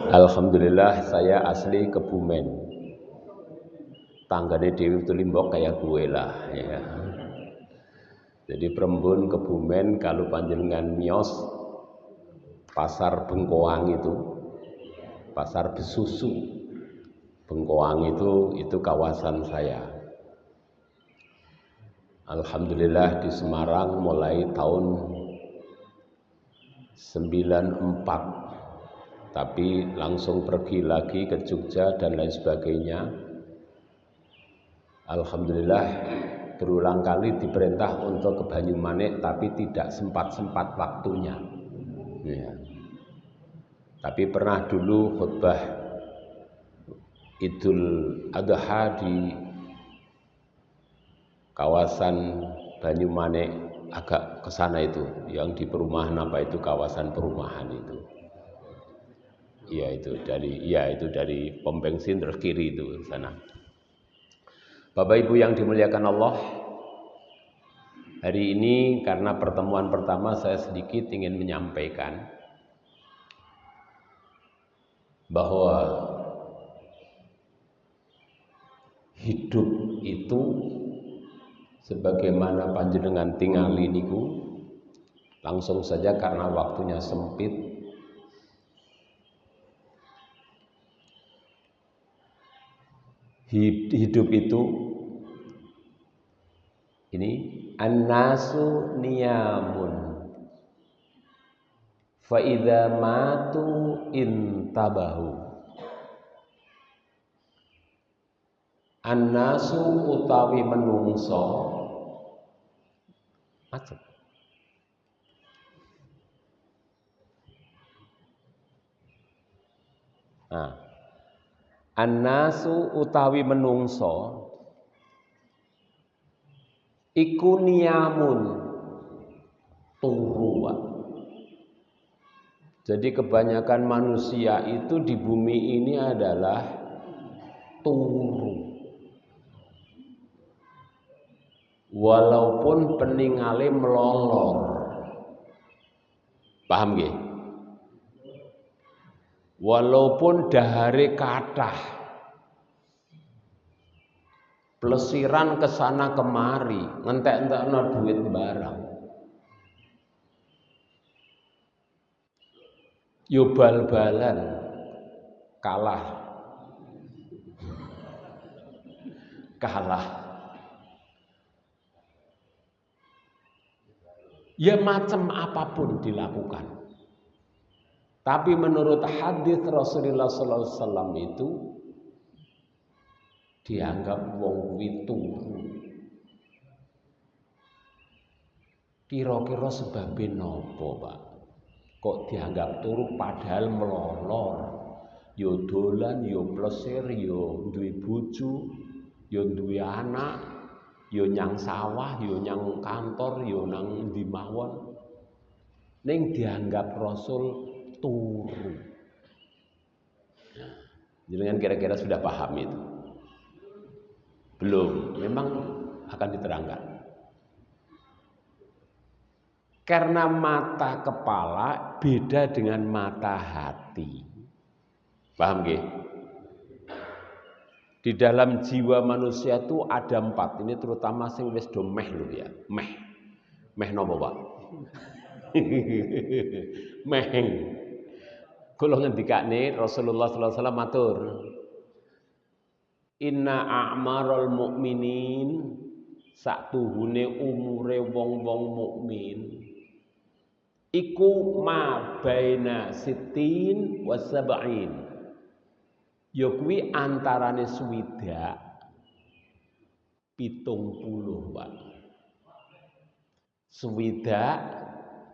Alhamdulillah saya asli Kebumen. Tanggane Dewi Tulimbok kayak gue lah ya. Jadi Prembun Kebumen kalau panjenengan mios pasar Bengkoang itu, pasar Besusu Bengkoang itu kawasan saya. Alhamdulillah di Semarang mulai tahun 94, tapi langsung pergi lagi ke Jogja dan lain sebagainya. Alhamdulillah berulang kali diperintah untuk ke Banyumanik, tapi tidak sempat-sempat waktunya ya. Tapi pernah dulu khutbah Idul Adha di kawasan Banyumanik, agak ke sana itu, yang di perumahan apa itu, kawasan perumahan itu. Itu dari pom bensin terus kiri itu sana. Bapak Ibu yang dimuliakan Allah, hari ini karena pertemuan pertama saya sedikit ingin menyampaikan bahwa hidup itu sebagaimana panjenengan tingali niku, langsung saja karena waktunya sempit. Hidup itu ini annasu niyamun fa idza matu intabahu. Annasu utawi menungso macet. Annasu utawi menungso iku niyamun turu. Jadi kebanyakan manusia itu di bumi ini adalah turu. Walaupun peningale melolor. Paham nggih? Walaupun dahare kathah, plesiran kesana kemari, ngentek-entekno duit barang. Yo bal-balan kalah. Ya macam apapun dilakukan. Tapi menurut hadis Rasulullah sallallahu alaihi wasallam itu dianggap wong kuwi turu. Kira-kira sebabé napa, Pak? Kok dianggap turu padahal melolor? Yo dolan, yo plesir, yo duwe bojo, yo duwe anak, yo nyang sawah, yo nyang kantor, yo nang ndi mawon. Ning dianggap Rasul turu. Jenengan kira-kira sudah paham itu? Belum, memang akan diterangkan. Karena mata kepala beda dengan mata hati. Paham nggih? Di dalam jiwa manusia itu ada 4. Ini terutama sing wis do meh lho ya. Meh napa, Pak? Meh. Kula ngendikane Rasulullah sallallahu alaihi wasallam matur, inna a'maral mukminin, saktuhune umure wong-wong mukmin iku ma baina sittin wa sab'in. Ya kuwi antarane swidak 70, Pak. Swidak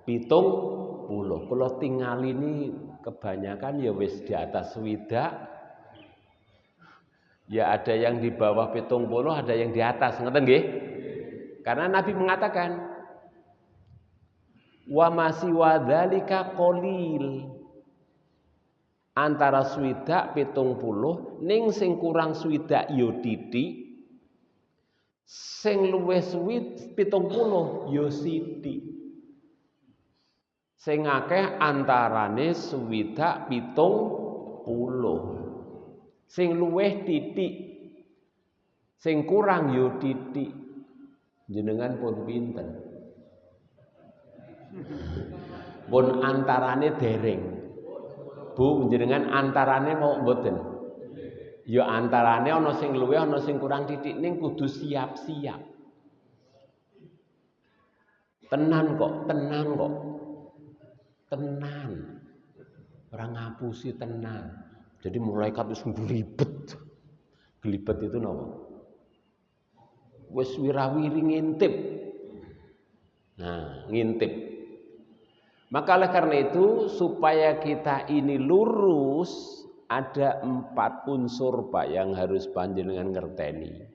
70. Kula tinggal ini kebanyakan ya wis di atas swidak. Ya ada yang di bawah 70, ada yang di atas, ngoten nggih? Karena Nabi mengatakan wa masiwa dzalika qalil. Antara swidak 70 ning sing kurang swidak ya titik. Sing luwih suwit 70 ya sithik. Sing akeh antarane swidak 70. Sing luweh titik. Sing kurang yo titik. Jenengan pun pinten. Pun antarane dereng. Bu, jenengan antarane mau mboten? Ya antarane ana sing luwih ana sing kurang titik ning kudu siap-siap. Tenan kok. Tenan. Ora ngapusi tenan. Jadi malaikat wis glibet. Glibet itu napa? Wis wirawiri ngintip. Nah, ngintip. Maka oleh karena itu supaya kita ini lurus ada 4 unsur Pak yang harus panjenengan ngerteni.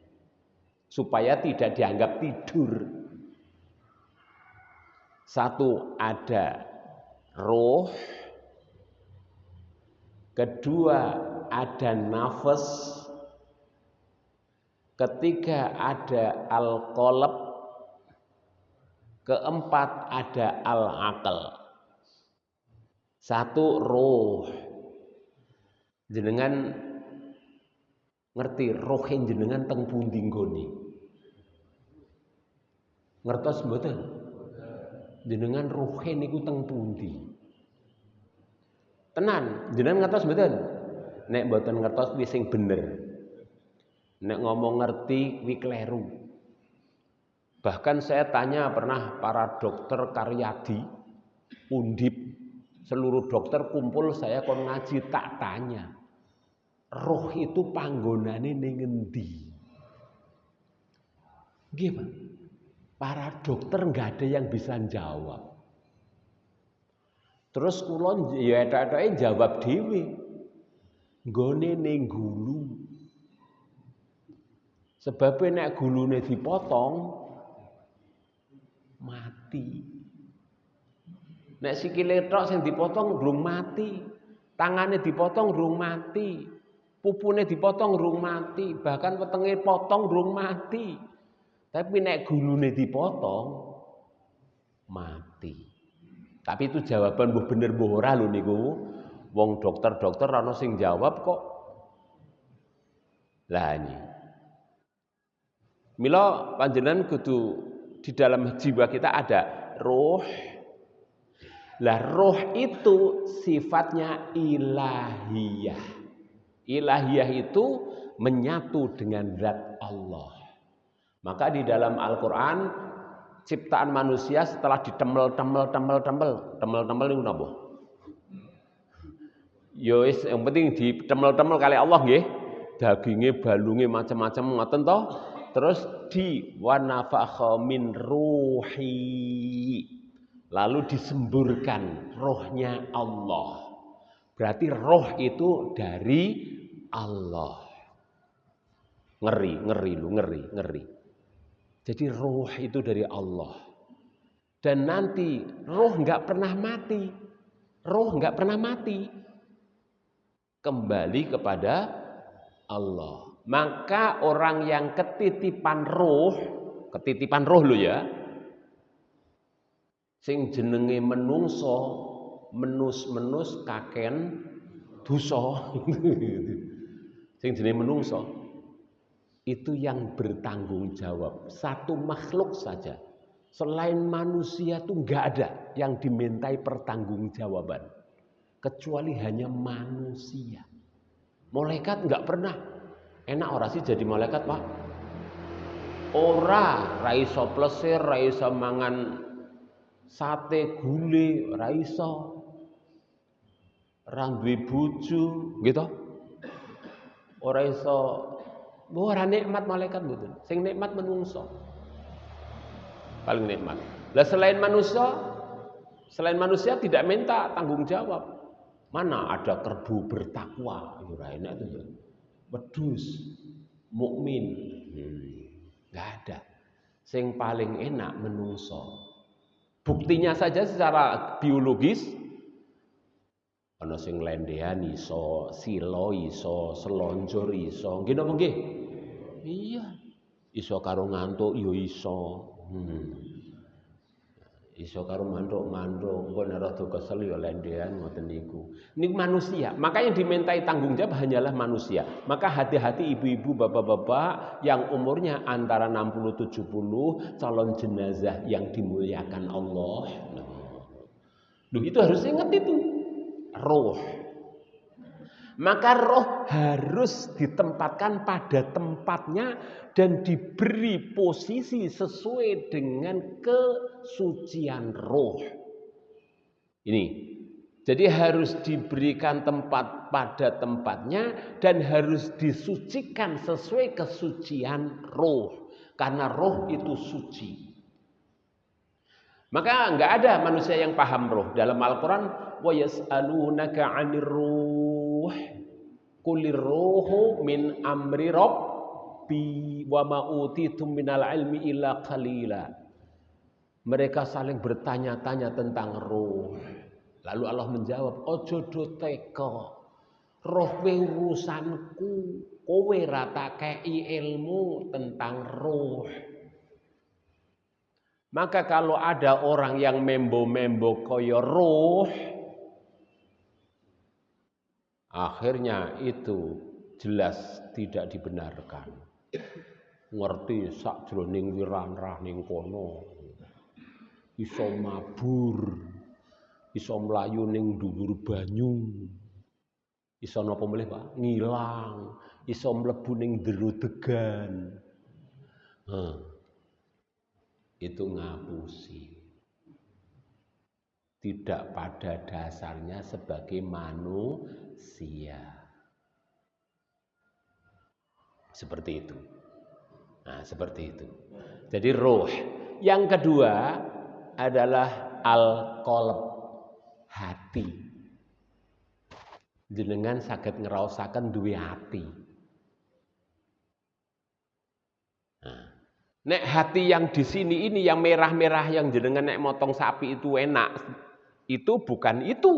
Supaya tidak dianggap tidur. 1 ada roh. Kedua ada nafas. Ketiga ada al-qalb. Keempat ada al-aql. 1 roh. Jenengan ngerti roh jenengan teng pundi nggone? Ngertos mboten? Jenengan roh niku teng pundi? Tenan, jenengan ngertos mboten? Nek mboten ngertos kuwi sing bener. Nek ngomong ngerti kuwi kleru. Bahkan saya tanya pernah para dokter karyadi, undip, seluruh dokter kumpul saya kon ngaji tak tanya. Roh itu panggonane ning ngendi? Nggih, Pak. Para dokter enggak ada yang bisa jawab. Terus kula ya etok-etoke jawab dhewe. Nggone ning gulu. Sebab nek gulune dipotong mati. Nek sikile tok sing dipotong durung mati, tangane dipotong durung mati, pupune dipotong durung mati, bahkan wetenge potong durung mati. Tapi nek gulune dipotong mati. Tapi itu jawaban mbuh bener mbuh ora lho niku. Wong dokter-dokter ana sing jawab kok. Lah ini. Mila panjenengan kudu di dalam jiwa kita ada roh. Lah roh itu sifatnya ilahiyah. Ilahiyah itu menyatu dengan zat Allah. Maka di dalam Al-Qur'an ciptaan manusia setelah ditemel niku napa? Ya wis yang penting ditemel-temel kali Allah nggih. Daginge, balunge macam-macam ngoten to. Terus di wa nafakha min ruhi. Lalu disemburkan rohnya Allah. Berarti roh itu dari Allah. Ngeri. Jadi roh itu dari Allah. Dan nanti roh enggak pernah mati. Roh enggak pernah mati. Kembali kepada Allah. Maka orang yang ketitipan roh lho ya. Sing jenenge menungso, menus kaken dosa. Sing jenenge menungso itu yang bertanggung jawab. Satu makhluk saja. Selain manusia itu enggak ada yang dimintai pertanggungjawaban. Kecuali hanya manusia. Malaikat enggak pernah. Enak ora sih jadi malaikat, Pak? Ora iso plesir, ra iso mangan sate gule, ora iso. Ora duwe bojo, gitu. Ora iso. Ora nikmat malaikat mboten. Sing nikmat menungso. Paling nikmat. Lah selain manusia tidak minta tanggung jawab. Mana ada kerbu bertakwa, ora enak itu ya. Wedhus, mukmin, enggak ada. Sing paling enak menungso. Buktinya saja secara biologis ana sing lendean iso, silo iso, selonjor iso. Nggih napa nggih? Iya. Iso karo ngantuk ya iso. Iso karo manduk-manduk, engko nek rada kesel ya lendean ngoten niku. Niku manusia, maka yang dimintai tanggung jawab hanyalah manusia. Maka hati-hati ibu-ibu, bapak-bapak yang umurnya antara 60-70, calon jenazah yang dimuliakan Allah. Loh, itu harus ingat itu. Roh. Maka roh harus ditempatkan pada tempatnya dan diberi posisi sesuai dengan kesucian roh. Ini. Jadi harus diberikan tempat pada tempatnya dan harus disucikan sesuai kesucian roh. Karena roh itu suci. Maka enggak ada manusia yang paham roh. Dalam Al-Quran, wa yas'alunaka 'anir ruh qulir ruhu min amri rabbi wa ma utitum minal ilmi illa qalila. Mereka saling bertanya-tanya tentang roh. Lalu Allah menjawab, ojo do teka. Roh kuwi urusanku, kowe ra tak kei ilmu tentang roh. Maka kalau ada orang yang membo-membo kaya roh, akhirnya itu jelas tidak dibenarkan. Ngerti sak jroning wiranrah ning kono. Iso mabur, iso mlayu ning dhuwur banyu. Iso napa meneh, Pak? Ngilang, iso mlebu ning jero degan. Itu ngapusi. Tidak pada dasarnya sebagai manusia. Seperti itu. Nah, seperti itu. Jadi roh. Yang kedua adalah al-qalb, hati. Jenengan saged ngraosaken duwe hati. Nah, nek hati yang di sini ini yang merah-merah yang jenengan nek motong sapi itu enak, itu bukan itu.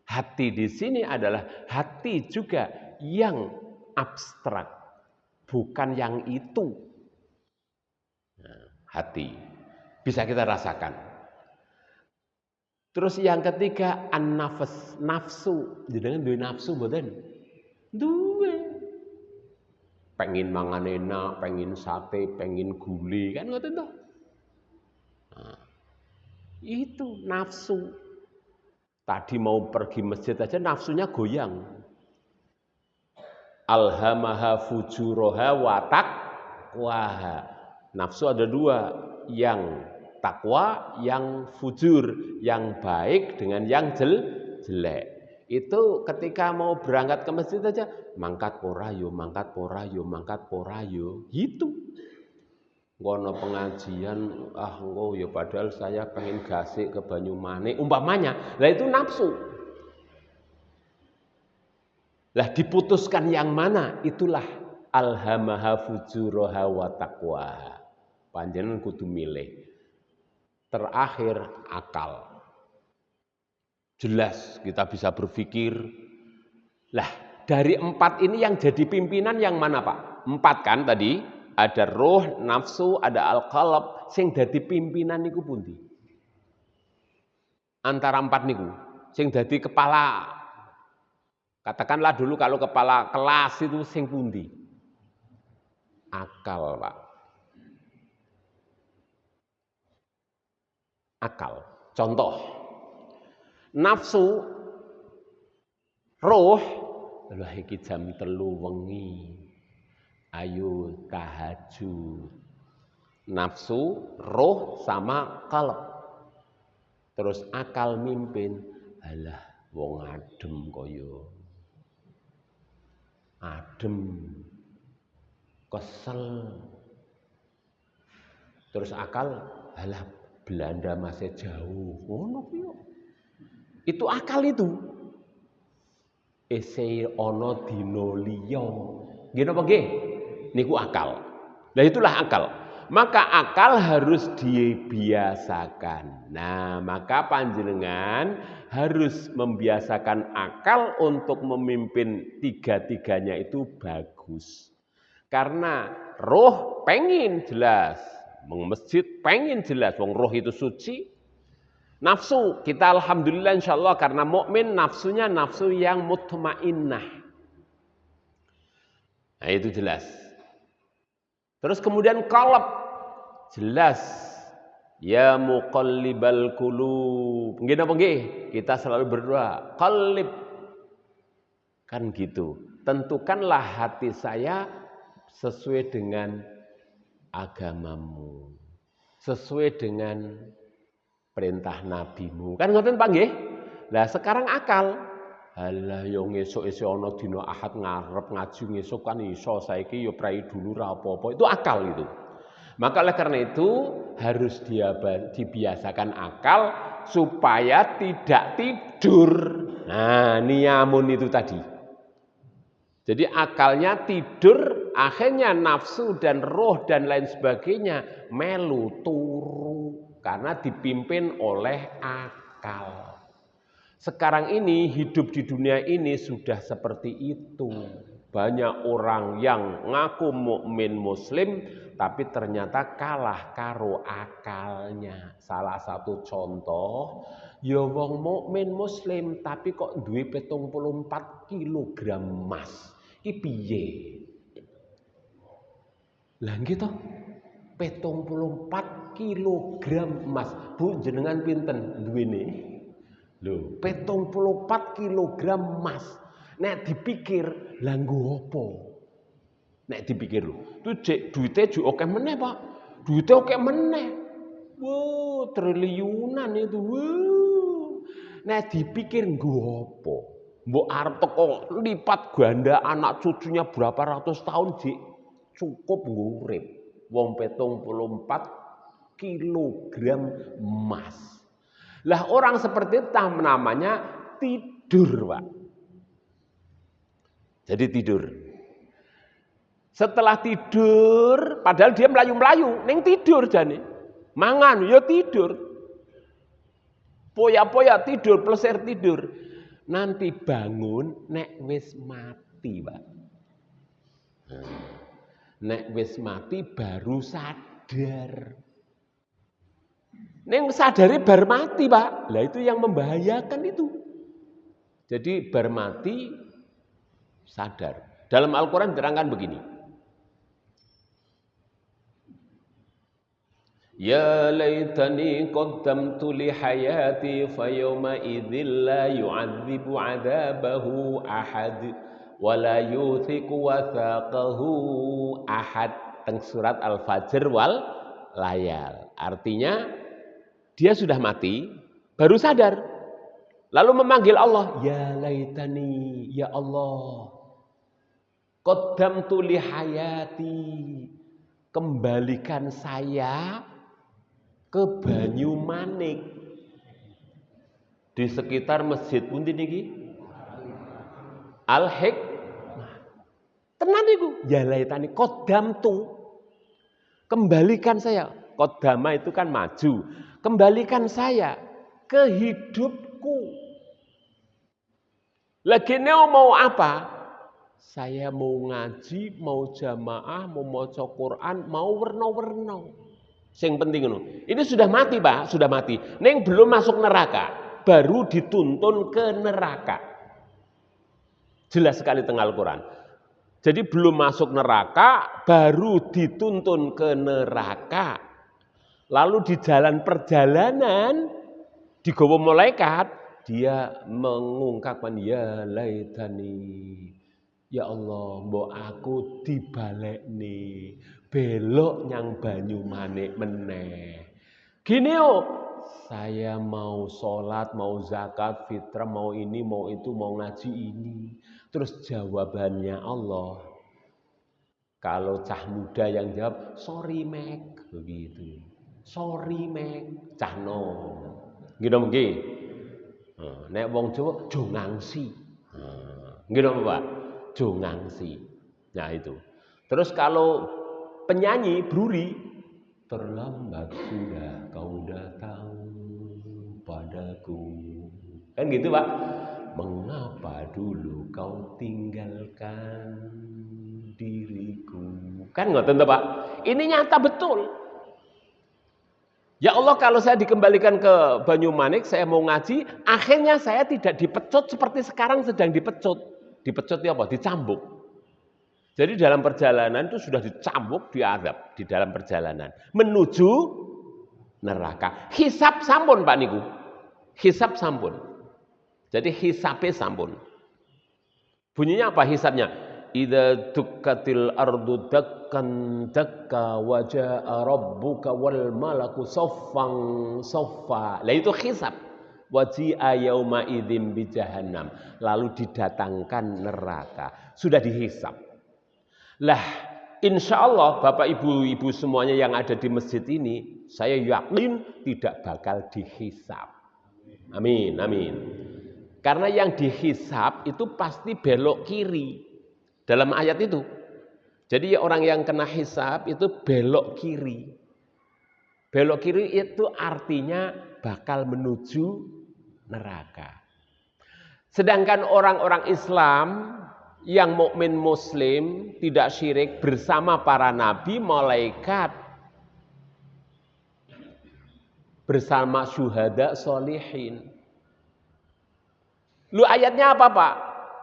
Hati di sini adalah hati juga yang abstrak, bukan yang itu. Nah, hati bisa kita rasakan. Terus yang ketiga an-nafs, nafsu. Jenengan duwe nafsu mboten? Duwe. Pengen mangan enak, pengen sate, pengen gulai, kan ngoten toh? Nah, itu nafsu. Tadi mau pergi masjid aja nafsunya goyang. Alhamaha fujuraha wa taqwaha. Nafsu ada dua, yang takwa, yang fujur, yang baik dengan yang jelek. Itu ketika mau berangkat ke masjid aja, mangkat porayo, mangkat porayo, mangkat porayo, gitu. Ngono pengajian, engko ya padahal saya pengen gasik ke Banyumane, umpamanya. Lah itu nafsu. Lah diputuskan yang mana? Itulah alhamaha fujuraha wa taqwaha. Panjenengan kudu milih. Terakhir akal. Jelas kita bisa berpikir. Lah dari 4 ini yang jadi pimpinan yang mana, Pak? 4 kan tadi, ada roh, nafsu, ada al-qalb, sing dadi pimpinan niku pundi? Antara 4 niku, sing dadi kepala. Katakanlah dulu kalau kepala kelas itu sing pundi? Akal, Pak. Akal. Contoh, nafsu, roh, lha iki jam 3 wengi. Ayo tahajud. Nafsu, roh sama qalb. Terus akal mimpin, alah wong adem kaya. Adem. Kesel. Terus akal, alah Belanda masih jauh. Ngono kuwi. Itu akal itu. Ese ana dina liya. Nggih napa nggih? Niku akal. Nah itulah akal. Maka akal harus dibiasakan. Nah, maka panjenengan harus membiasakan akal untuk memimpin tiga-tiganya itu bagus. Karena roh pengen jelas. Masjid pengen jelas, wong roh itu suci. Nafsu, kita alhamdulillah insyaallah karena mukmin nafsunya nafsu yang mutmainnah. Nah itu jelas. Terus kemudian qalb, jelas. Ya muqallibal qulub. Nggih napa nggih? Kita selalu berdoa, qallib. Kan gitu. Tentukanlah hati saya sesuai dengan agamamu. Sesuai dengan perintah nabimu. Kan ngoten Pak nggih? Lah sekarang akal. Halah yo ngesuk-esuk ana dina Ahad ngarep ngaji ngesuk kan iso saiki yo prai dulu ra apa-apa. Itu akal itu. Maka oleh karena itu harus dibiasakan akal supaya tidak tidur. Nah, niyamun itu tadi. Jadi akalnya tidur, akhirnya nafsu dan roh dan lain sebagainya melu turu karena dipimpin oleh akal. Sekarang ini hidup di dunia ini sudah seperti itu. Banyak orang yang ngaku mukmin muslim tapi ternyata kalah karo akalnya. Salah satu contoh, ya wong mukmin muslim tapi kok duwe 74 kilogram emas. Iki piye? Lah nggih to. 74 kilogram emas. Bu jenengan pinten duwene? Lho, 74 kilogram emas. Nek dipikir, lah nggo apa? Nek dipikir lho, itu duitnya juga oke meneh, Pak. Duitnya oke meneh. Wow, triliunan itu. Wow. Nek dipikir nggo apa? Mbok arep teko lipat ganda anak cucunya berapa ratus tahun Jik cukup ngurip. Wong 74 kilogram emas. Lah orang seperti itu namanya tidur, Pak. Jadi tidur. Setelah tidur, padahal dia melayu-melayu, ning tidur jane. Mangan ya tidur. Poya-poya tidur, plesir tidur. Nanti bangun nek wis mati, Pak. Nek wis mati baru sadar. Ning sadare bar mati, Pak. Lah itu yang membahayakan itu. Jadi bar mati sadar. Dalam Al-Qur'an diterangkan begini. Ya laitani qaddamtu li hayati fayawma idzil la yu'adzibu 'adzabahu ahad wa la yuthiqu wathaqahu ahad. Teng surat Al-Fajr wal layal. Artinya dia sudah mati baru sadar. Lalu memanggil Allah, ya laitani, ya Allah. Qaddamtu li hayati. Kembalikan saya ke Banyumanik di sekitar masjid pundi niki Al-Hikmah. Tenan niku, ya laitani qaddamtu. Kembalikan saya. Qaddama itu kan maju. Kembalikan saya ke hidupku. Lagi mau apa? Saya mau ngaji, mau jamaah, mau maca Quran, mau werna-werna. Sing penting ngono. Ini sudah mati, Pak, sudah mati. Neng belum masuk neraka, baru dituntun ke neraka. Jelas sekali tengah Al-Qur'an. Jadi belum masuk neraka, baru dituntun ke neraka. Lalu di jalan perjalanan digawa malaikat, dia mengungkapkan ya laitani. Ya Allah, mbok aku dibalekne, belok nyang Banyumanik meneh. Gini saya mau sholat, mau zakat, fitrah, mau ini, mau itu, mau ngaji ini. Terus jawabannya Allah, kalau cah muda yang jawab, sorry Mek, begitu. Sorry Mek, cah nom. Gitu mungkin. Nek wong Jawa, jongangsi. Gitu Pak. Jongangsi. Nah itu. Terus kalau penyanyi bruri, terlambat sudah kau datang padaku. Kan gitu Pak. Mengapa dulu kau tinggalkan diriku? Kan ngoten to Pak. Ini nyata betul. Ya Allah, kalau saya dikembalikan ke Banyumanik, saya mau ngaji, akhirnya saya tidak dipecut seperti sekarang sedang dipecut. Dipecut itu apa? Dicambuk. Jadi dalam perjalanan itu sudah dicambuk, diadab di dalam perjalanan menuju neraka. Hisab sampun Pak niku. Hisab sampun. Jadi hisabe sampun. Bunyinya apa hisabnya? Idza dukkatil ardu dakkan dakka wa jaa rabbuka wal malaku saffan saffa. Lah itu hisab. Waji'a yauma idzin bi jahannam. Lalu didatangkan neraka. Sudah dihisab. Lah, insya Allah Bapak Ibu semuanya yang ada di masjid ini, saya yakin tidak bakal dihisab. Amin, amin. Karena yang dihisab itu pasti belok kiri dalam ayat itu. Jadi orang yang kena hisab itu belok kiri. Belok kiri itu artinya bakal menuju neraka. Sedangkan orang-orang Islam yang mukmin muslim tidak syirik bersama para nabi, malaikat, bersama syuhada solihin. Lu ayatnya apa Pak?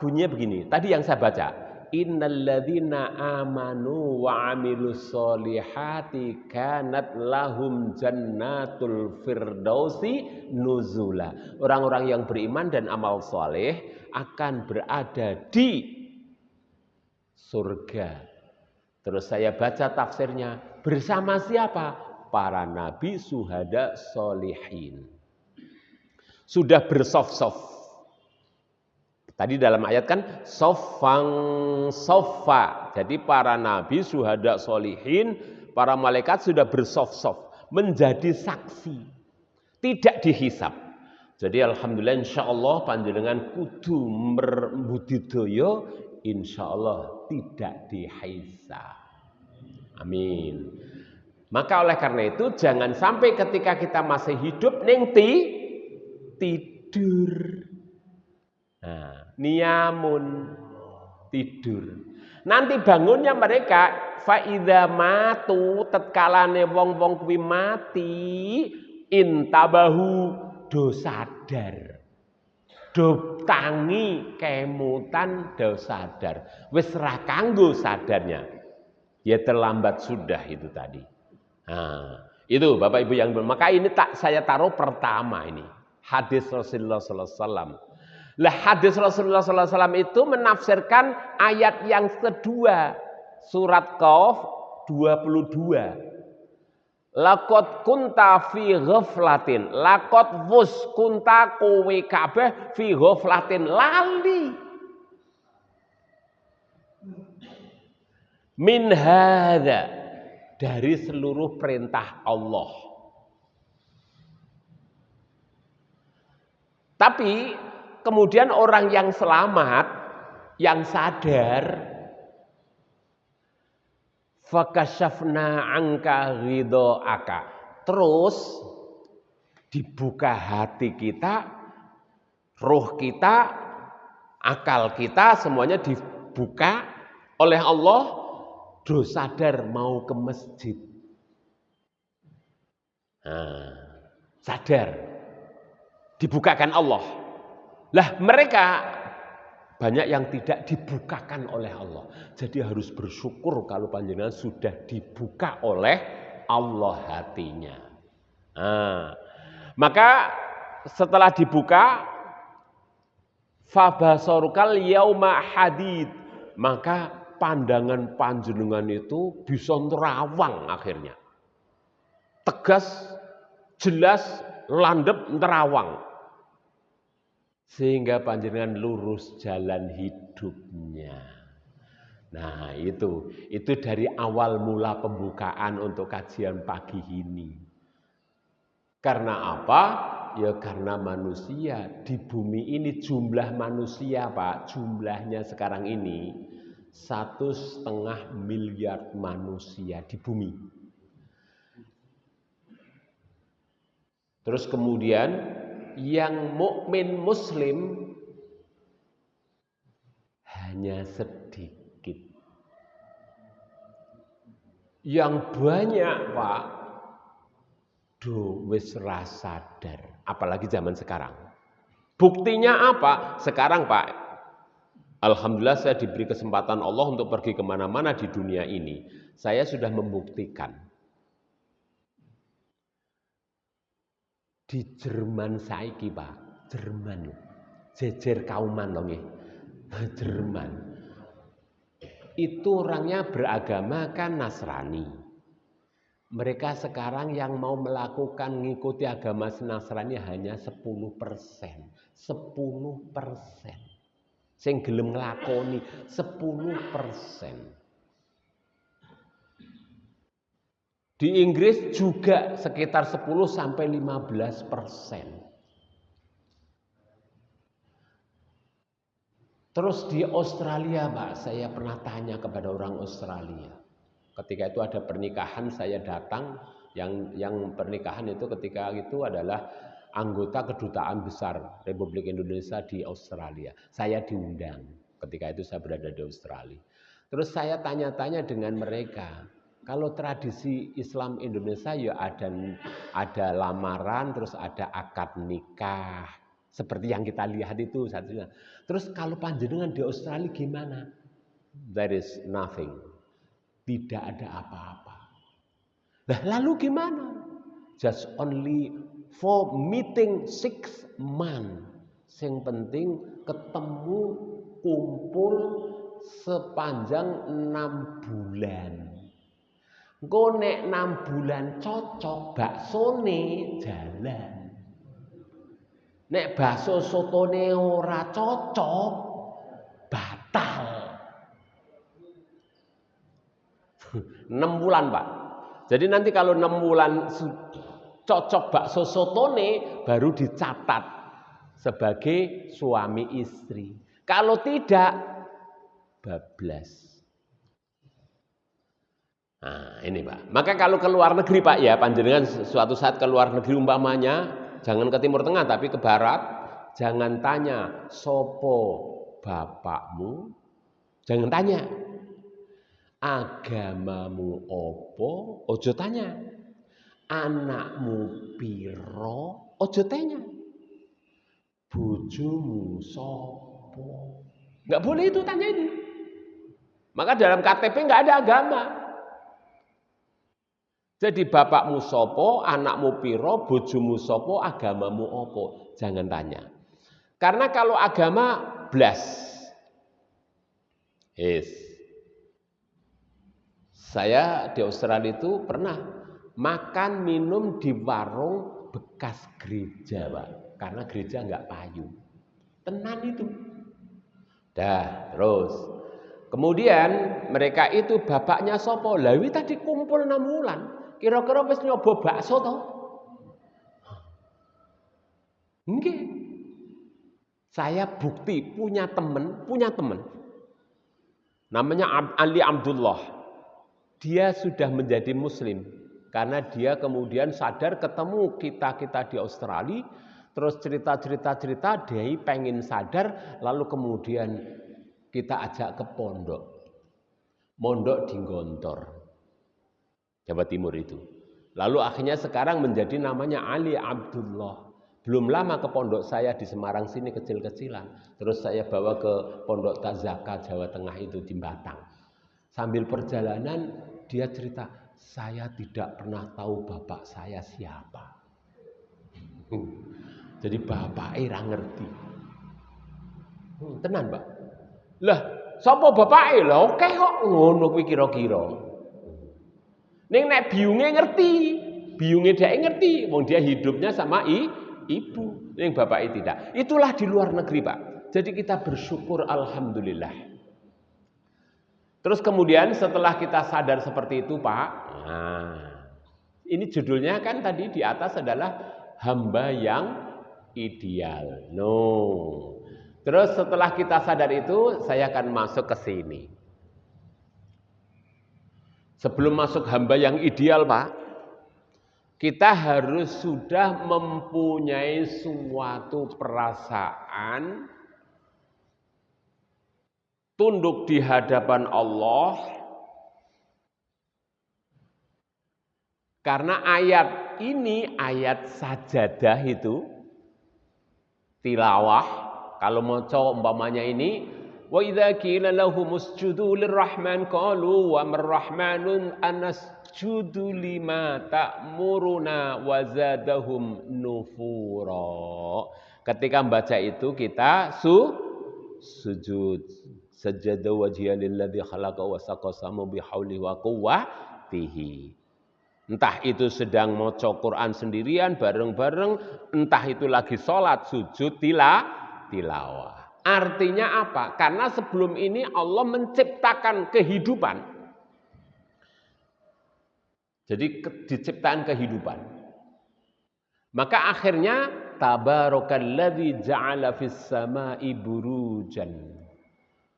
Bunyinya begini, tadi yang saya baca. Innalladzina amanu wa amilus solihati kanat lahum jannatul firdausi nuzula. Orang-orang yang beriman dan amal soleh akan berada di surga. Terus saya baca tafsirnya, bersama siapa? Para nabi, syuhada, solihin. Sudah bersof-sof. Tadi dalam ayat kan sofang sofa. Jadi para nabi, syuhada, solihin, para malaikat sudah bersof-sof menjadi saksi, tidak dihisab. Jadi alhamdulillah insyaallah panjenengan kudu merbudidoyo, insyaallah tidak dihisab. Amin. Maka oleh karena itu jangan sampai ketika kita masih hidup tidur. Nah, niyamun tidur. Nanti bangunnya mereka faida matu tetkalane wong-wong kuwi mati intabahu do sadar. Do tangi kemutan do sadar. Wis ra kanggo sadarnya. Ya terlambat sudah itu tadi. Nah, itu Bapak Ibu yang maka ini saya taruh pertama ini. Hadis Rasulullah sallallahu alaihi wasallam. Lah hadis Rasulullah SAW itu menafsirkan ayat yang kedua surat Qaf 22. Laqad kunta fi ghaflatin, laqad wus kunta kowe kabeh fi ghaflatin lali. Min hadza, dari seluruh perintah Allah. Tapi kemudian orang yang selamat, yang sadar, fakashafna angka ridhoaka. Terus dibuka hati kita, roh kita, akal kita, semuanya dibuka oleh Allah. Do sadar mau ke masjid. Nah, sadar, dibukakan Allah. Lah mereka banyak yang tidak dibukakan oleh Allah. Jadi harus bersyukur kalau panjenengan sudah dibuka oleh Allah hatinya. Nah, maka setelah dibuka fabasorukal yauma hadid, maka pandangan panjenengan itu bisa nerawang akhirnya. Tegas, jelas, landep, nerawang. Sehingga panjenengan lurus jalan hidupnya. Nah itu dari awal mula pembukaan untuk kajian pagi ini. Karena apa? Ya karena manusia di bumi ini jumlah manusia Pak, jumlahnya sekarang ini 1,5 miliar manusia di bumi. Terus kemudian yang mukmin muslim hanya sedikit. Yang banyak Pak wis ra sadar, apalagi zaman sekarang. Buktinya apa? Sekarang Pak, alhamdulillah saya diberi kesempatan Allah untuk pergi kemana-mana di dunia ini. Saya sudah membuktikan. Di Jerman saiki Pak, Jerman, jejer kauman loh nggih. Jerman. Itu orangnya beragama kan Nasrani. Mereka sekarang yang mau melakukan ngikuti agama Nasrani hanya 10%. 10%. Sing gelem nglakoni 10%. Di Inggris juga sekitar 10 sampai 15%. Terus di Australia, Pak, saya pernah tanya kepada orang Australia. Ketika itu ada pernikahan, saya datang. Yang pernikahan itu ketika itu adalah anggota kedutaan besar Republik Indonesia di Australia. Saya diundang. Ketika itu saya berada di Australia. Terus saya tanya-tanya dengan mereka. Kalau tradisi Islam Indonesia ya ada lamaran, terus ada akad nikah, seperti yang kita lihat itu satunya. Terus kalau panjenengan di Australia gimana? There is nothing, tidak ada apa-apa. Nah, lalu gimana? Just only for meeting 6 months. Yang penting ketemu kumpul sepanjang 6 bulan. Engko nek 6 bulan cocok, baksone jalan. Nek bakso sotone ora cocok, batal. 6 bulan, Pak. Jadi nanti kalau 6 bulan cocok bakso sotone baru dicatat sebagai suami istri. Kalau tidak, bablas. Nah, ini Pak. Maka kalau ke luar negeri Pak ya, panjenengan suatu saat ke luar negeri umpamanya, jangan ke Timur Tengah tapi ke Barat, jangan tanya sopo bapakmu, jangan tanya agamamu opo, ojo tanya anakmu piro, ojo tanya bojomu sopo, nggak boleh itu tanya ini. Maka dalam KTP nggak ada agama. Jadi bapakmu sopo, anakmu piro, bojomu sopo, agamamu opo. Jangan tanya. Karena kalau agama blas. Saya di Australia itu pernah makan minum di warung bekas gereja, Pak. Karena gereja nggak payu. Tenan itu. Dah, terus. Kemudian mereka itu bapaknya sopo. Lawi tadi kumpul 6 bulan. Kira-kira wis nyoba bakso toh? Nggih. Saya bukti punya teman. Namanya Ali Abdullah. Dia sudah menjadi muslim karena dia kemudian sadar ketemu kita di Australia, terus cerita, dia pengen sadar, lalu kemudian kita ajak ke pondok di Gontor, Jawa Timur itu. Lalu akhirnya sekarang menjadi namanya Ali Abdullah. Belum lama ke pondok saya di Semarang sini kecil-kecilan. Terus saya bawa ke pondok Tazaka Jawa Tengah itu di Batang. Sambil perjalanan dia cerita, saya tidak pernah tahu bapak saya siapa. Jadi bapak ora ngerti. Tenan, Pak. Lah, sapa bapake? Lah oke kok ngono kuwi kira-kira. Ning nek biyunge ngerti, biyunge dhek ngerti, wong dia hidupnya sama ibu, ning bapake tidak. Itulah di luar negeri, Pak. Jadi kita bersyukur alhamdulillah. Terus kemudian setelah kita sadar seperti itu, Pak, nah, ini judulnya kan tadi di atas adalah hamba yang ideal. No. Terus setelah kita sadar itu, saya akan masuk ke sini. Sebelum masuk hamba yang ideal, Pak, kita harus sudah mempunyai suatu perasaan tunduk di hadapan Allah, karena ayat ayat ini, ayat sajadah itu, tilawah, kalau maca umpamanya ini, wa idza qila lahum usjudu lirrahman qalu wa marrahmanun anasjudu lima ta'muruna wa zadahum nufura. Ketika membaca itu kita sujud. Sajada wajhiya lilladzi khalaqa wa saqasama bihauli wa quwwatihi. Entah itu sedang maca Quran sendirian bareng-bareng, entah itu lagi sholat sujud tilawah. Artinya apa? Karena sebelum ini Allah menciptakan kehidupan. Jadi diciptakan kehidupan. Maka akhirnya tabarakalladzi ja'ala fis sama'i burujan.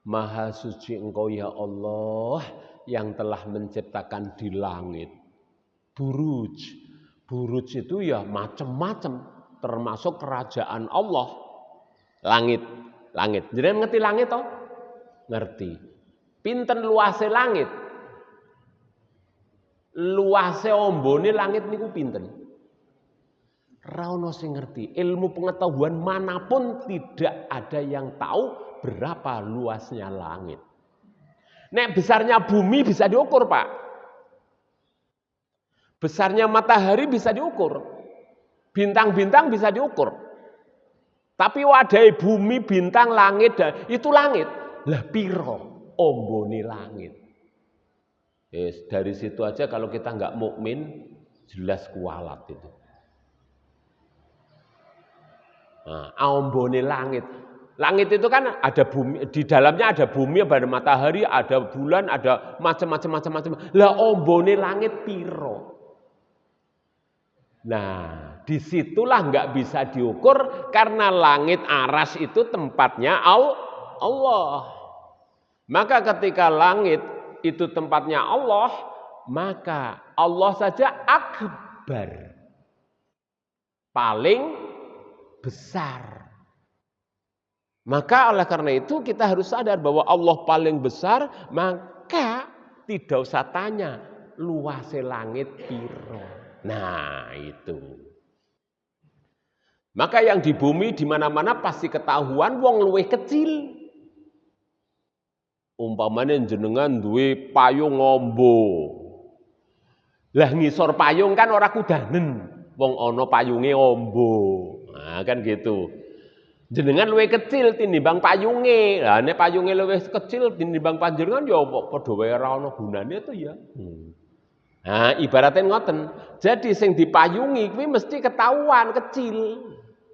Maha suci Engkau ya Allah yang telah menciptakan di langit buruj. Buruj itu ya macam-macam, termasuk kerajaan Allah. Langit. Jadi ngerti langit toh? Ngerti. Pinten luase langit? Luase ombone langit niku pinten? Ra ono sing ngerti. Ilmu pengetahuan manapun tidak ada yang tahu berapa luasnya langit. Nek besarnya bumi bisa diukur, Pak. Besarnya matahari bisa diukur. Bintang-bintang bisa diukur. Tapi wadai bumi, bintang, langit, itu langit. Lah piro ombone langit. Dari situ aja kalau kita nggak mukmin jelas kualat itu. Nah, ombone langit. Langit itu kan ada bumi, di dalamnya ada bumi, ada matahari, ada bulan, ada macam-macam. Lah ombone langit piro. Nah, disitulah nggak bisa diukur karena langit aras itu tempatnya Allah. Maka ketika langit itu tempatnya Allah, maka Allah saja akbar, paling besar. Maka oleh karena itu kita harus sadar bahwa Allah paling besar, maka tidak usah tanya luase langit piro. Nah, itu. Maka yang di bumi di mana-mana pasti ketahuan wong luwih kecil. Umpamane jenengan duwe payung ngombo. Lah ngisor payung kan ora kudanen, wong ana payunge ombo. Nah, kan gitu. Jenengan luwih kecil tinimbang payunge. Lah nek payunge luwih kecil tinimbang panjenengan ya padha wae ora ana gunane to ya. Nah, ibaratnya ngoten. Jadi sing dipayungi kuwi mesti ketahuan kecil.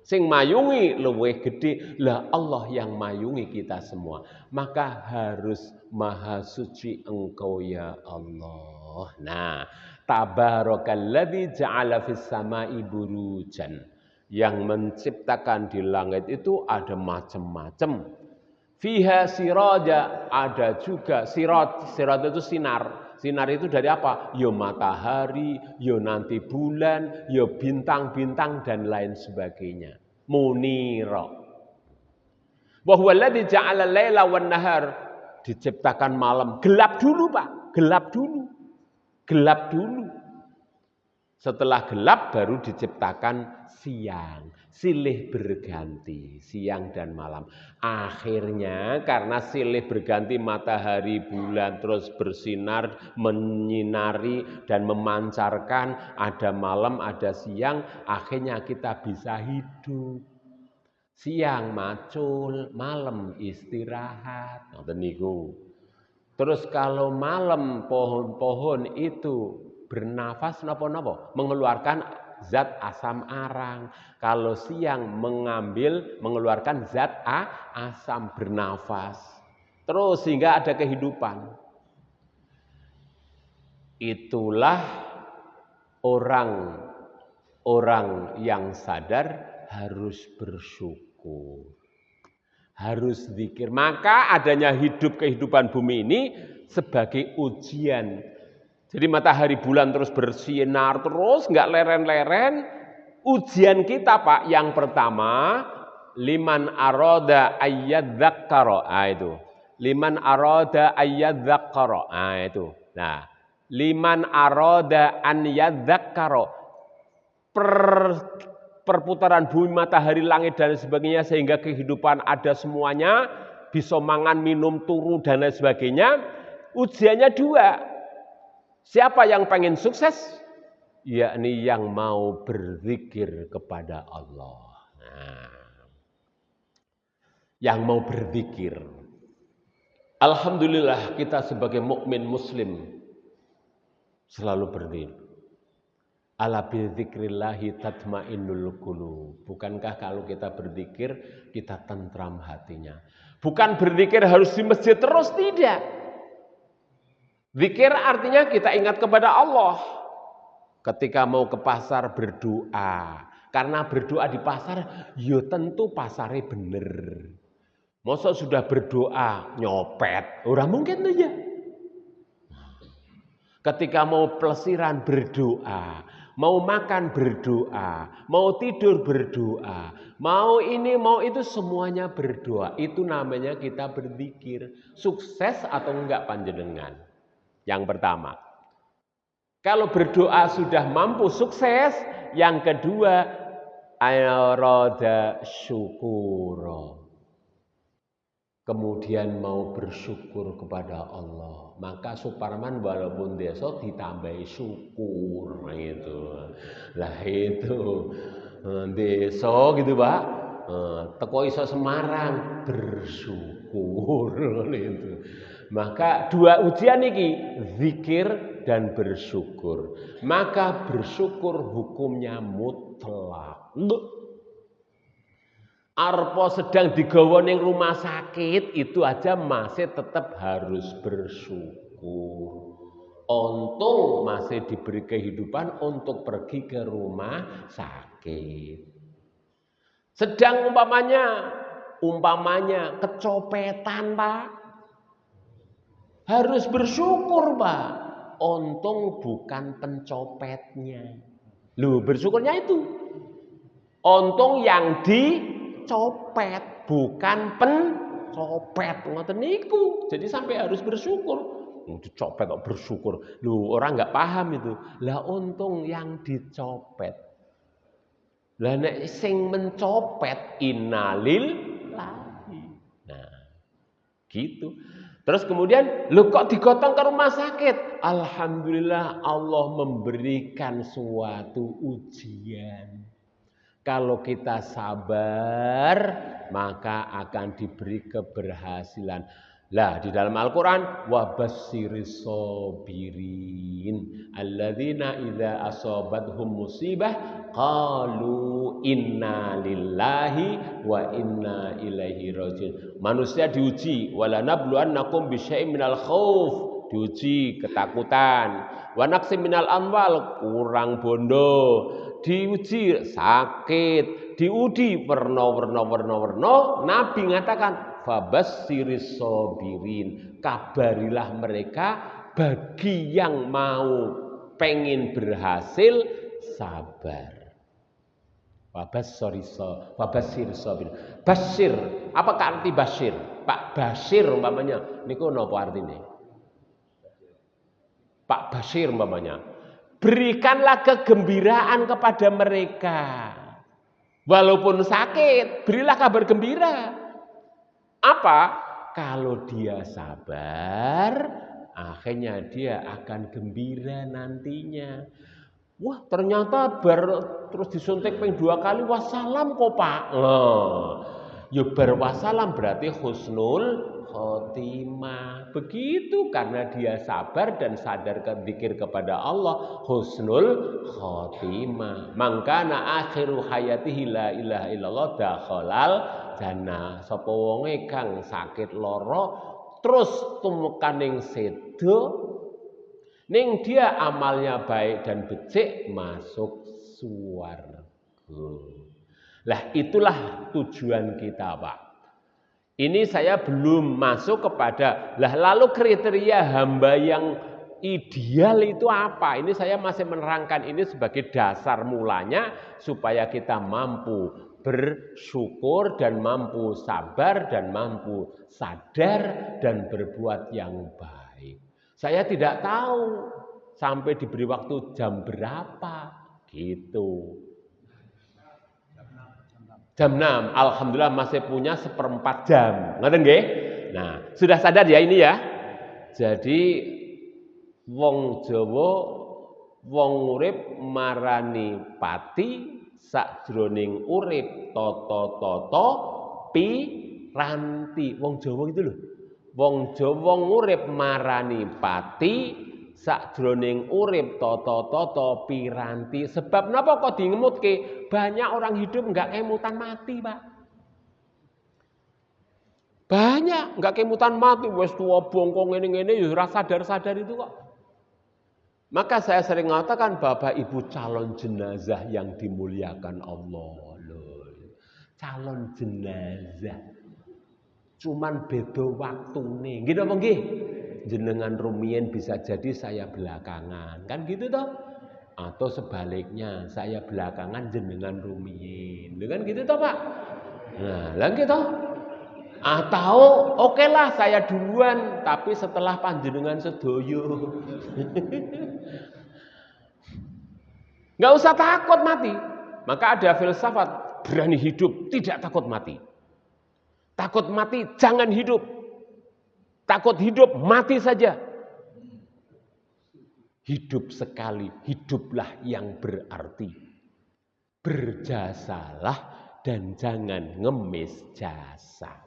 Sing mayungi luwih gede. Lah Allah yang mayungi kita semua. Maka harus maha suci Engkau ya Allah. Nah, tabarakalladzi ja'ala fis sama'i burujan. Yang menciptakan di langit itu ada macam-macam. Fiha siraja, ada juga sirat itu sinar. Sinar itu dari apa? Ya matahari, ya nanti bulan, ya bintang-bintang dan lain sebagainya. Munira. Wa huwa alladzi ja'ala al-laila wan nahar, diciptakan malam. Gelap dulu, Pak. Gelap dulu. Setelah gelap baru diciptakan siang. Silih berganti siang dan malam. Akhirnya karena silih berganti matahari, bulan terus bersinar, menyinari dan memancarkan, ada malam, ada siang, akhirnya kita bisa hidup. Siang macul, malam istirahat. Ngoten niku. Terus kalau malam pohon-pohon itu bernafas napa-napa, mengeluarkan zat asam arang. Kalau siang mengeluarkan zat asam, bernafas. Terus sehingga ada kehidupan. Itulah orang yang sadar harus bersyukur. Harus zikir. Maka adanya kehidupan bumi ini sebagai ujian. Jadi matahari bulan terus bersinar terus, nggak leren-leren. Ujian kita, Pak, yang pertama, liman arada ayyadzakkara. Itu. Liman arada ayyadzakkara. Itu. Nah, liman arada an yadzakkara. perputaran bumi, matahari, langit dan sebagainya, sehingga kehidupan ada semuanya, bisa mangan, minum, turu dan lain sebagainya. Ujiannya dua. Siapa yang pengen sukses? Yakni yang mau berzikir kepada Allah. Nah, yang mau berzikir. Alhamdulillah kita sebagai mukmin muslim selalu berzikir. Ala bidzikrillahi tatmainnul qulub. Bukankah kalau kita berzikir kita tentram hatinya? Bukan berzikir harus di masjid terus, tidak. Zikir artinya kita ingat kepada Allah. Ketika mau ke pasar berdoa. Karena berdoa di pasar, ya tentu pasarnya bener. Masa sudah berdoa nyopet? Ora mungkin tuh ya. Ketika mau pelesiran berdoa, mau makan berdoa, mau tidur berdoa, mau ini mau itu semuanya berdoa. Itu namanya kita berzikir. Sukses atau enggak panjenengan? Yang pertama. Kalau berdoa sudah mampu sukses, yang kedua ayarada syukur. Kemudian mau bersyukur kepada Allah. Maka Suparman walaupun desa ditambahi syukur gitu. Lah itu desa gitu Pak. Teko iso Semarang bersyukur itu. Maka dua ujian iki, zikir dan bersyukur. Maka bersyukur hukumnya mutlak. Arpo sedang digawa ning rumah sakit, itu aja masih tetap harus bersyukur. Untung masih diberi kehidupan untuk pergi ke rumah sakit. Sedang umpamanya kecopetan Pak, harus bersyukur Pak. Untung bukan pencopetnya. Loh, bersyukurnya itu. Untung yang dicopet, bukan pencopet. Ngoten niku. Jadi sampai harus bersyukur. Dicopet kok bersyukur. Loh, orang nggak paham itu. Lah untung yang dicopet. Lah nek sing mencopet innalillahi. Nah, gitu. Terus kemudian, lu kok digotong ke rumah sakit? Alhamdulillah Allah memberikan suatu ujian. Kalau kita sabar, maka akan diberi keberhasilan. Lah di dalam Al-Quran, wabassiris sabirin alladzina idza asabathum musibah qalu inna lillahi wa inna ilaihi rajiun. Manusia diuji, wala nabluwannakum bisyai'in minal khauf, diuji ketakutan, wa naqsim minal amwal, kurang bondo, diuji sakit, diuji warna-warna. Nabi mengatakan fabassiris sabirin, kabarilah mereka bagi yang mau pengen berhasil sabar. Fabassir sabirin. Basyir, apa arti basyir? Pak Basyir umpamanya, niku napa artine? Pak Basyir umpamanya, berikanlah kegembiraan kepada mereka. Walaupun sakit, berilah kabar gembira. Apa? Kalau dia sabar, akhirnya dia akan gembira nantinya. Wah, ternyata terus disuntik ping 2 kali wassalam kok Pak. Ya berwassalam berarti husnul khotimah. Begitu karena dia sabar dan sadar zikir kepada Allah, husnul khotimah. Mangkana akhiru hayatihi la ilaha illallah dakhalal jannah. Sapa wonge kang sakit lara terus tumekaning sedo, ning dia amalnya baik dan becik, masuk surga. Lah itulah tujuan kita Pak. Ini saya belum masuk kepada lalu kriteria hamba yang ideal itu apa? Ini saya masih menerangkan ini sebagai dasar mulanya supaya kita mampu bersyukur dan mampu sabar dan mampu sadar dan berbuat yang baik. Saya tidak tahu sampai diberi waktu jam berapa gitu. Jam 6, alhamdulillah masih punya 1/4 jam. Ngoten nggih? Nah, sudah sadar ya ini ya. Jadi wong Jawa wong urip marani pati sakjroning urip tata-tata piranti. Wong Jawa gitu loh. Wong Jawa urip marani pati sakjroning urip tata-tata piranti. Sebab napa kok dingemutke? Banyak orang hidup enggak kemutan mati, Pak. Banyak enggak kemutan mati, wis tua bongkong ngene-ngene ya ora sadar-sadar itu kok. Maka saya sering mengatakan Bapak Ibu calon jenazah yang dimuliakan Allah loh. Calon jenazah. Cuman beda waktune. Nggih napa nggih? Jenengan rumiyin bisa jadi saya belakangan. Kan gitu toh? Atau sebaliknya, saya belakangan jenengan rumiyin. Kan gitu toh, Pak? Nah, lah gitu. Atau oke lah saya duluan, tapi setelah panjenengan sedoyo. Nggak usah takut mati. Maka ada filsafat, berani hidup, tidak takut mati. Takut mati, jangan hidup. Takut hidup, mati saja. Hidup sekali, hiduplah yang berarti. Berjasalah dan jangan ngemis jasa.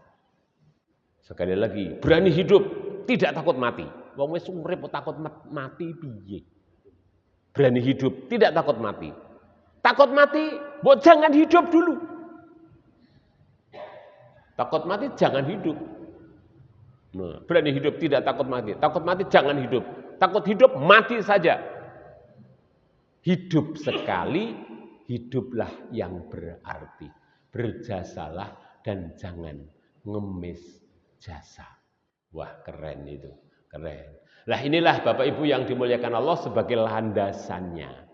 Sekali lagi, berani hidup, tidak takut mati. Wong wis urip takut mati piye? Berani hidup, tidak takut mati. Takut mati, mbok jangan hidup dulu. Takut mati jangan hidup. Nah, berani hidup tidak takut mati. Takut mati jangan hidup. Takut hidup mati saja. Hidup sekali, hiduplah yang berarti. Berjasalah dan jangan ngemis jasa. Wah, keren itu, keren. Lah inilah Bapak Ibu yang dimuliakan Allah sebagai landasannya.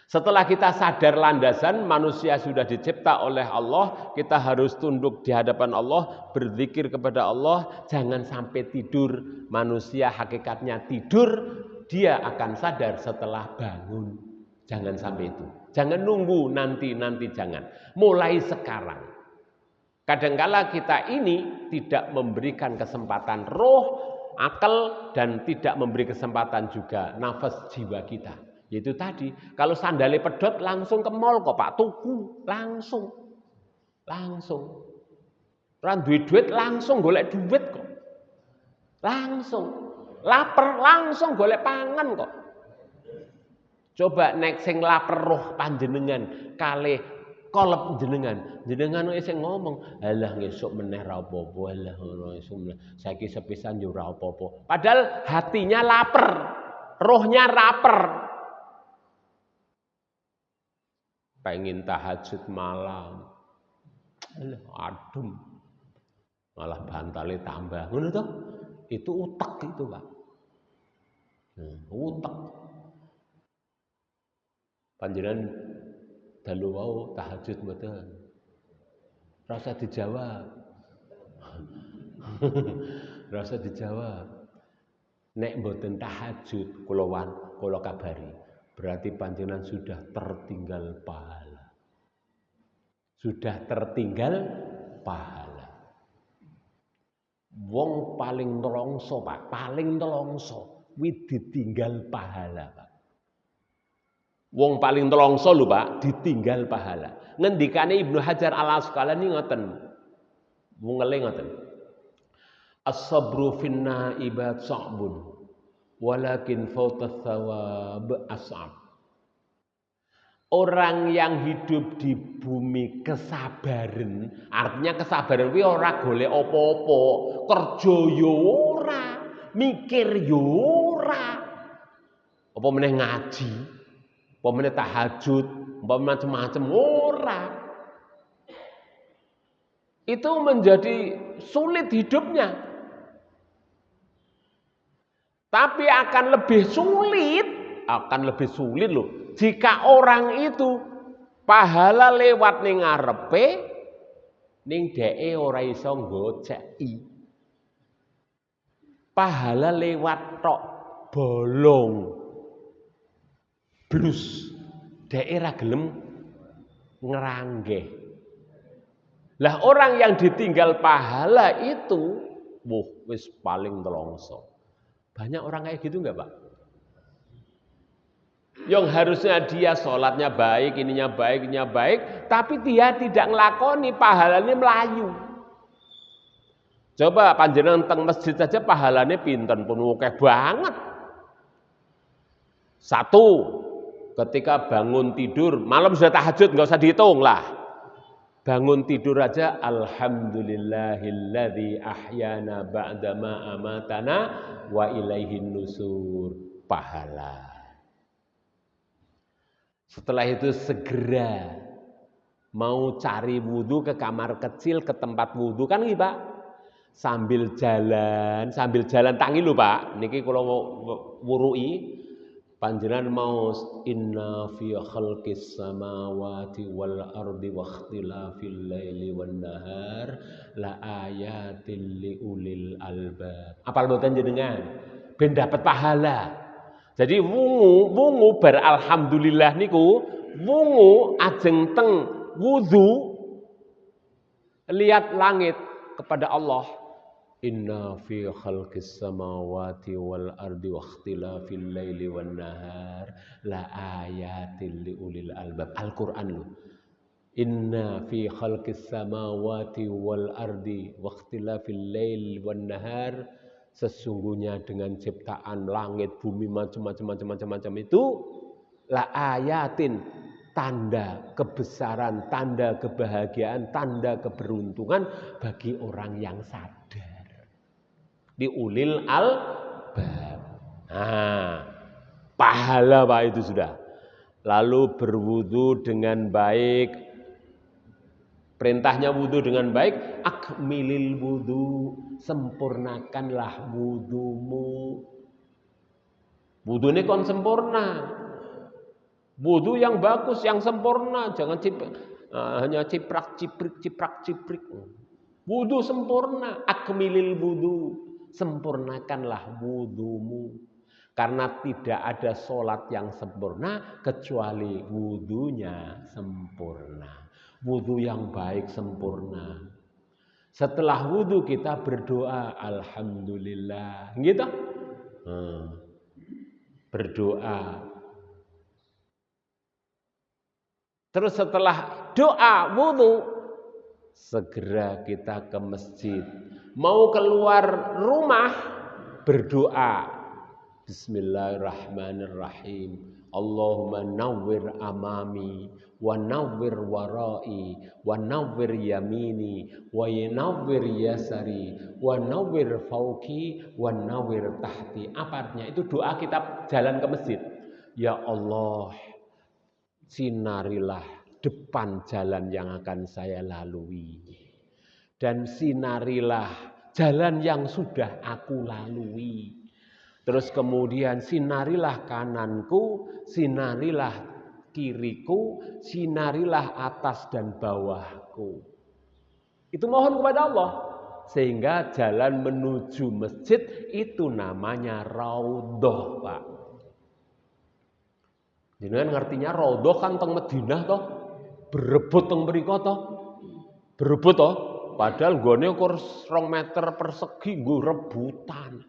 Setelah kita sadar landasan manusia sudah dicipta oleh Allah, kita harus tunduk di hadapan Allah, berzikir kepada Allah, jangan sampai tidur. Manusia hakikatnya tidur, dia akan sadar setelah bangun. Jangan sampai itu. Jangan nunggu nanti jangan. Mulai sekarang. Kadangkala kita ini tidak memberikan kesempatan roh, akal, dan tidak memberi kesempatan juga nafas jiwa kita. Yaitu tadi, kalau sandalnya pedot langsung ke mall kok Pak, tuku langsung. Ora duwe duit langsung golek duit kok. Langsung. Laper langsung golek pangan kok. Coba nek sing laper roh panjenengan kalih kolep jenengan sing ngomong, alah ngesuk meneh ra apa-apa, alah ngono esuk meneh. Saiki sepisan yo ora apa-apa. Padahal hatinya lapar, rohnya lapar. Pengen tahajud malam, adem, malah bantalnya tambah, ngono toh? Itu utek itu Pak, utek. Panjenengan dalu wau tahajud mboten, rasa dijawab, rasa dijawab. Nek mboten tahajud, kula kabari. Berarti panjenengan sudah tertinggal pahala. Sudah tertinggal pahala. Wong paling nelongso, Pak, paling nelongso kuwi ditinggal pahala, Pak. Wong paling nelongso lho, Pak, ditinggal pahala. Ngendikane Ibnu Hajar Al-Asqalani ngoten. Wungele ngoten. As-sabru finna ibad sa'bun. Walakin fautat thawab as'ab. Orang yang hidup di bumi kesabaran, artinya kesabaran kuwi ora golek apa-apa, kerja yo ora, mikir yo ora. Apa meneh ngaji, apa meneh tahajud, apa macam-macam ora. Itu menjadi sulit hidupnya. Tapi akan lebih sulit loh jika orang itu pahala lewat ning ngarepe ning dheke ora iso nggoceki. Pahala lewat tok bolong. Blus dheke ra gelem ngranggeh. Lah orang yang ditinggal pahala itu, wis paling telongso. Banyak orang kayak gitu enggak, Pak? Yang harusnya dia sholatnya baik, ininya baik, tapi dia tidak ngelakoni, pahalanya melayu. Coba panjenengan teng masjid saja pahalanya pinten pun akeh banget. Satu, ketika bangun tidur, malam sudah tahajud, nggak usah dihitung lah. Bangun tidur aja, alhamdulillahilladzi ahyana ba'dama amatana wa ilaihin nusur, pahala. Setelah itu segera mau cari wudhu ke kamar kecil, ke tempat wudhu kan nih Pak. Sambil jalan tangi lho Pak. Niki kula wuruki panjenengan mau inna fi khalqis samawati wal ardi wa ikhtilafil laili wan nahar la ayatil liulil albab. Apal mboten jenengan? Ben dapat pahala. Jadi wungu bar alhamdulillah niku wungu ajeng teng wudu lihat langit kepada Allah. Inna fi khalqis samawati wal ardi wa ikhtilafil laili wan nahar la ayatil liulil albab. Al-Qur'an lho. Inna fi khalqis samawati wal ardi wa ikhtilafil laili wan nahar, sesungguhnya dengan ciptaan langit, bumi, macam-macam itu la ayatin, tanda kebesaran, tanda kebahagiaan, tanda keberuntungan bagi orang yang sadar. Liulil albab. Nah, pahala Pak itu sudah. Lalu berwudu dengan baik. Perintahnya wudu dengan baik, akmilil wudu, sempurnakanlah wudumu. Wudu ini kon sempurna. Wudu yang bagus, yang sempurna, jangan hanya ciprak-ciprik. Wudu sempurna, akmilil wudu, sempurnakanlah wudumu. Karena tidak ada sholat yang sempurna kecuali wudunya sempurna. Wudu yang baik sempurna. Setelah wudu kita berdoa, alhamdulillah, gitu. Berdoa. Terus setelah doa wudu, segera kita ke masjid. Mau keluar rumah, berdoa. Bismillahirrahmanirrahim. Allahumma nawwir amami wa nawwir warai wa nawwir yamini wa nawwir yasari wa nawwir fauqi wa nawwir tahti. Apa artinya? Itu doa kita jalan ke masjid. Ya Allah, sinarilah depan jalan yang akan saya lalui. Dan sinarilah jalan yang sudah aku lalui. Terus kemudian sinarilah kananku, sinarilah kiriku, sinarilah atas dan bawahku. Itu mohon kepada Allah. Sehingga jalan menuju masjid itu namanya raudhah, Pak. Jenengan ngertinya raudhah kan teng Madinah toh, berebut teng mriko toh. Berebut toh, padahal gone ukur 2 meter persegi nggo rebutan.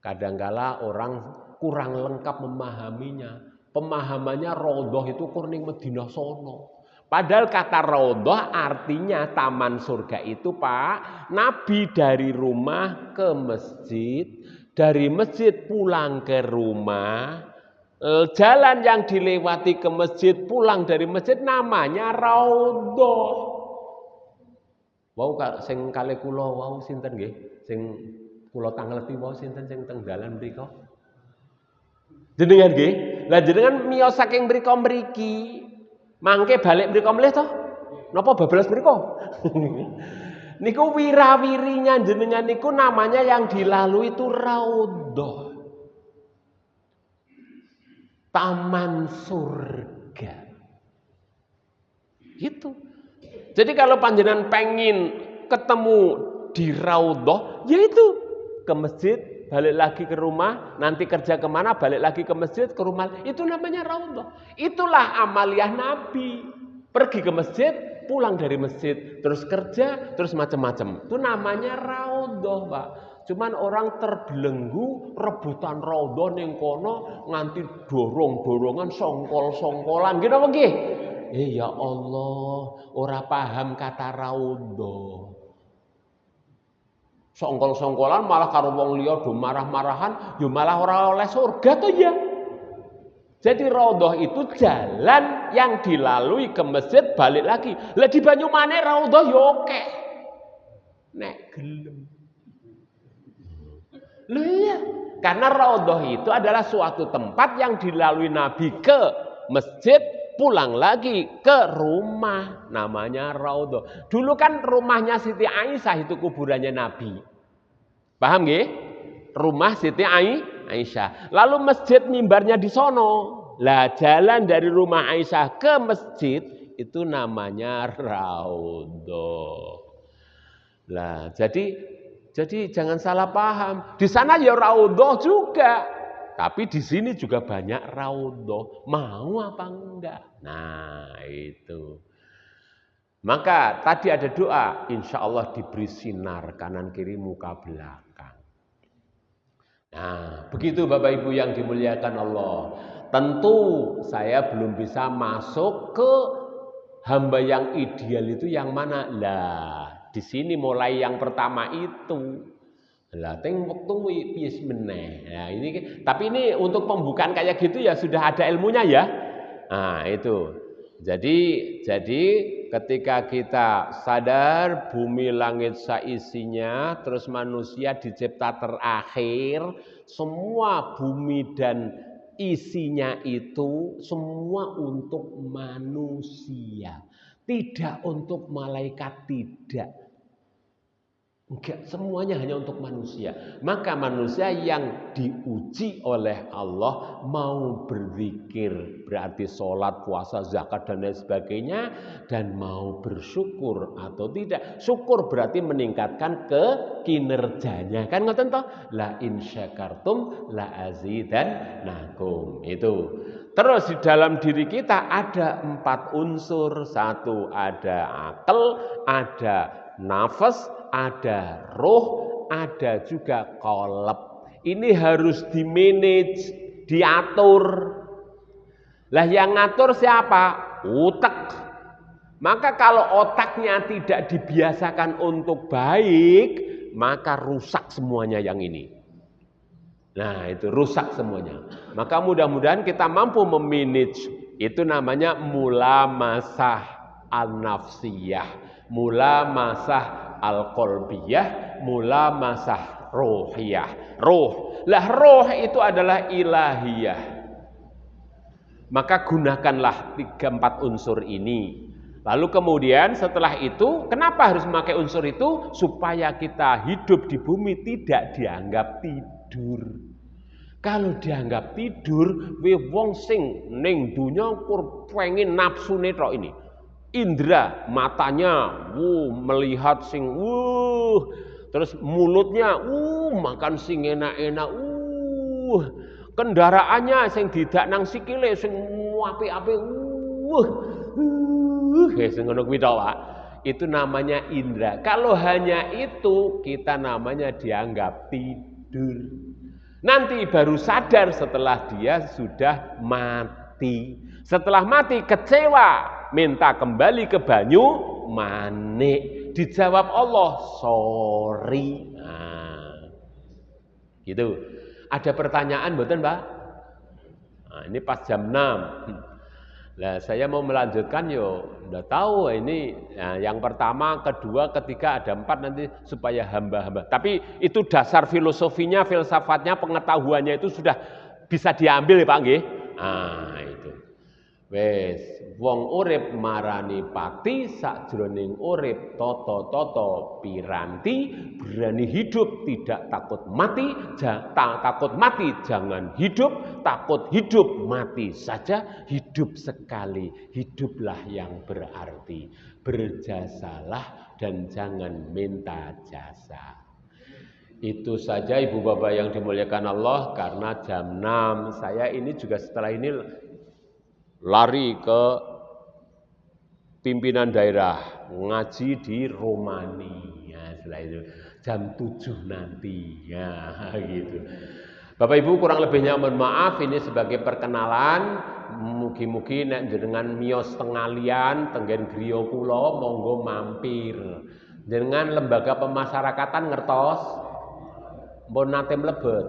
Kadangkala orang kurang lengkap memahaminya. Pemahamannya raudhah itu kurning Madinah sono. Padahal kata raudhah artinya taman surga itu, Pak. Nabi dari rumah ke masjid, dari masjid pulang ke rumah, jalan yang dilewati ke masjid, pulang dari masjid namanya raudhah. Wau sing kalih kula wau sinten nggih? Sing kula tangleti wau sinten sing teng dalan mriku? Jenengan nggih? Lah jenengan miyos saking mriku mriki, mangke balik mriku mlih to? Napa bablas mriku? Niku wirawirinya jenengan niku namanya yang dilalui itu raudhah. Taman surga. Gitu. Jadi kalau panjenengan pengen ketemu di raudhah, yaitu ke masjid, balik lagi ke rumah, nanti kerja kemana, balik lagi ke masjid, ke rumah. Itu namanya raudhah. Itulah amaliyah Nabi. Pergi ke masjid, pulang dari masjid, terus kerja, terus macam-macam. Itu namanya raudhah, Pak. Cuman orang terbelenggu rebutan raudhah ning kono nganti dorong-dorongan, songkol-songkolan gitu apa nggih? Ya Allah, ora paham kata raudhah. Songkol-songkolan malah karo wong liya do marah-marahan, ya malah ora oleh surga to ya. Jadi raudhah itu jalan yang dilalui ke masjid balik lagi. Lah di Banyumane raudhah ya akeh. Nek gelem. Loh iya, karena raudhah itu adalah suatu tempat yang dilalui Nabi ke masjid, pulang lagi ke rumah, namanya raudhah. Dulu kan rumahnya Siti Aisyah itu kuburannya Nabi. Paham nggih? Rumah Siti Aisyah. Lalu masjid mimbarnya di sono. Lah jalan dari rumah Aisyah ke masjid itu namanya raudhah. Lah jadi jangan salah paham. Di sana ya raudhah juga. Tapi di sini juga banyak raudhah. Mau apa enggak? Nah, itu. Maka tadi ada doa, insya Allah diberi sinar kanan kiri muka belakang. Nah, begitu Bapak Ibu yang dimuliakan Allah. Tentu saya belum bisa masuk ke hamba yang ideal itu yang mana? Lah, di sini mulai yang pertama itu. Lah teng wektu piye meneh. Nah, tapi ini untuk pembukaan kayak gitu ya sudah ada ilmunya ya. Nah, itu. Jadi ketika kita sadar bumi langit saisinya, terus manusia dicipta terakhir, semua bumi dan isinya itu semua untuk manusia, tidak untuk malaikat, tidak. Enggak, semuanya hanya untuk manusia. Maka manusia yang diuji oleh Allah mau berzikir, berarti sholat, puasa, zakat dan lain sebagainya, dan mau bersyukur atau tidak. Syukur berarti meningkatkan kinerjanya. Kan ngoten toh? La in syakartum la azidannakum. Itu. Terus di dalam diri kita ada 4 unsur. 1 ada akal, ada nafas, ada roh, ada juga qalb. Ini harus di-manage, diatur. Lah yang ngatur siapa? Otak. Maka kalau otaknya tidak dibiasakan untuk baik, maka rusak semuanya yang ini. Nah, itu rusak semuanya. Maka mudah-mudahan kita mampu memanage. Itu namanya mulamasah an-nafsiyah, mulamasah al-qalbiyah, mulamasah rohiyah. Roh. Lah roh itu adalah ilahiyah. Maka gunakanlah 3-4 unsur ini. Lalu kemudian setelah itu, kenapa harus memakai unsur itu? Supaya kita hidup di bumi tidak dianggap tidur. Kalau dianggap tidur, wong sing ning dunya kur pengen nafsune tok ini. Indra matanya, melihat sing, terus mulutnya, makan sing enak-enak, kendaraannya sing didak nang sikile sing apik-apik, sing ngono kuwi tok, Pak. Itu namanya indra. Kalau hanya itu, kita namanya dianggap tidur. Nanti baru sadar setelah dia sudah mati. Setelah mati kecewa, minta kembali ke Banyumane. Dijawab Allah, sorry. Nah, gitu. Ada pertanyaan mboten, Pak? Nah, ini pas jam 6. Nah, saya mau melanjutkan udah tahu ini yang pertama, kedua, ketiga, ada 4 nanti supaya hamba-hamba. Tapi itu dasar filosofinya, filsafatnya, pengetahuannya itu sudah bisa diambil ya Pak nggih. Nah, itu. Wes, wong urip marani pati, sakjroning urip toto-toto piranti, berani hidup tidak takut mati, takut mati jangan hidup, takut hidup mati saja, hidup sekali, hiduplah yang berarti, berjasalah dan jangan minta jasa. Itu saja Ibu Bapak yang dimuliakan Allah, karena jam 6 saya ini juga setelah ini lari ke pimpinan daerah ngaji di Romani. Ya, setelah itu jam 7 nanti. Ya, gitu. Bapak Ibu kurang lebihnya mohon maaf, ini sebagai perkenalan. Mugi-mugi nek jenengan miyos tengalian tenggen griya kula monggo mampir. Dengan lembaga pemasyarakatan ngertos, mpun nate mlebet.